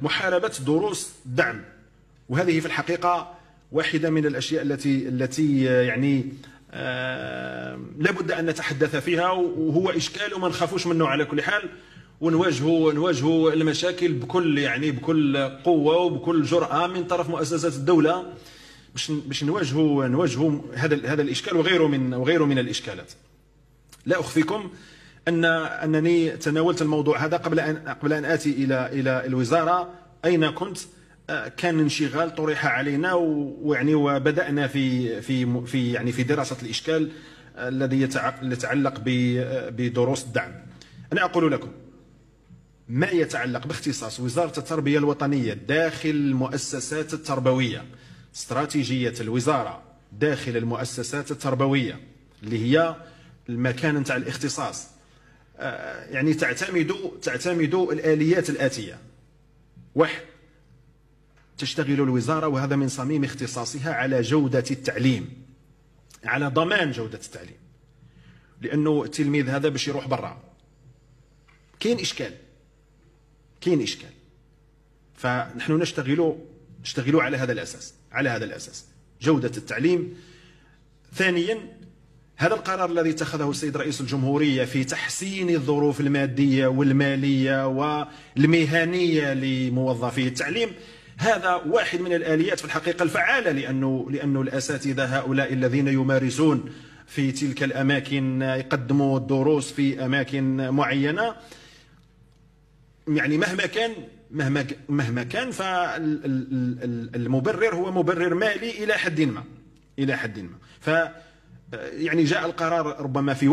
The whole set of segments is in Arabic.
محاربة دروس الدعم، وهذه في الحقيقة واحدة من الأشياء التي يعني لابد أن نتحدث فيها، وهو إشكال وما نخافوش منه على كل حال، ونواجهوا المشاكل بكل قوة وبكل جرأة من طرف مؤسسات الدولة باش نواجهوا هذا الإشكال وغيره من الإشكالات. لا أخفيكم أنني تناولت الموضوع هذا قبل أن آتي إلى الوزارة أين كنت. كان انشغال طرح علينا وبدأنا في دراسة الإشكال الذي يتعلق بدروس الدعم. أنا أقول لكم ما يتعلق باختصاص وزارة التربية الوطنية داخل المؤسسات التربوية، استراتيجية الوزارة داخل المؤسسات التربوية اللي هي المكان نتاع الاختصاص، يعني تعتمد الآليات الآتية. واحد، تشتغل الوزارة وهذا من صميم اختصاصها على جودة التعليم، على ضمان جودة التعليم، لأنه التلميذ هذا باش يروح برا كاين إشكال، فنحن نشتغل على هذا الأساس جودة التعليم. ثانيا، هذا القرار الذي اتخذه السيد رئيس الجمهورية في تحسين الظروف المادية والمالية والمهنية لموظفي التعليم، هذا واحد من الآليات في الحقيقة الفعالة، لأنه الأساتذة هؤلاء الذين يمارسون في تلك الأماكن يقدموا الدروس في أماكن معينة، يعني مهما كان فالمبرر هو مبرر مالي إلى حد ما. ف يعني جاء القرار ربما في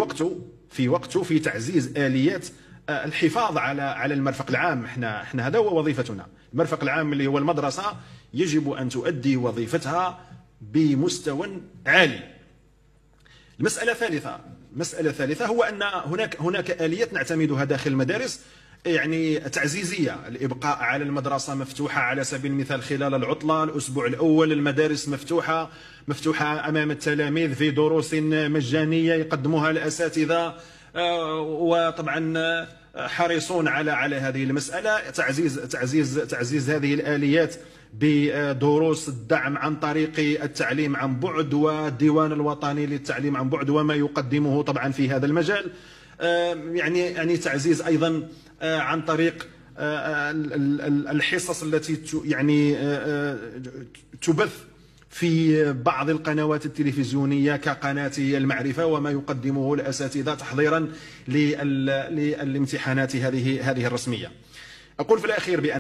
وقته في تعزيز آليات الحفاظ على المرفق العام. احنا هذا هو وظيفتنا. المرفق العام اللي هو المدرسة يجب أن تؤدي وظيفتها بمستوى عالي. المسألة الثالثة هو أن هناك آليات نعتمدها داخل المدارس، يعني تعزيزية، الإبقاء على المدرسة مفتوحة على سبيل المثال خلال العطلة، الأسبوع الأول المدارس مفتوحة أمام التلاميذ في دروس مجانية يقدموها الأساتذة، وطبعا حريصون على هذه المسألة، تعزيز هذه الآليات بدروس الدعم عن طريق التعليم عن بعد والديوان الوطني للتعليم عن بعد وما يقدمه طبعا في هذا المجال. يعني تعزيز أيضا عن طريق الحصص التي يعني تبث في بعض القنوات التلفزيونية كقناة المعرفة وما يقدمه الأساتذة تحضيرا للامتحانات هذه الرسمية. أقول في الأخير بأن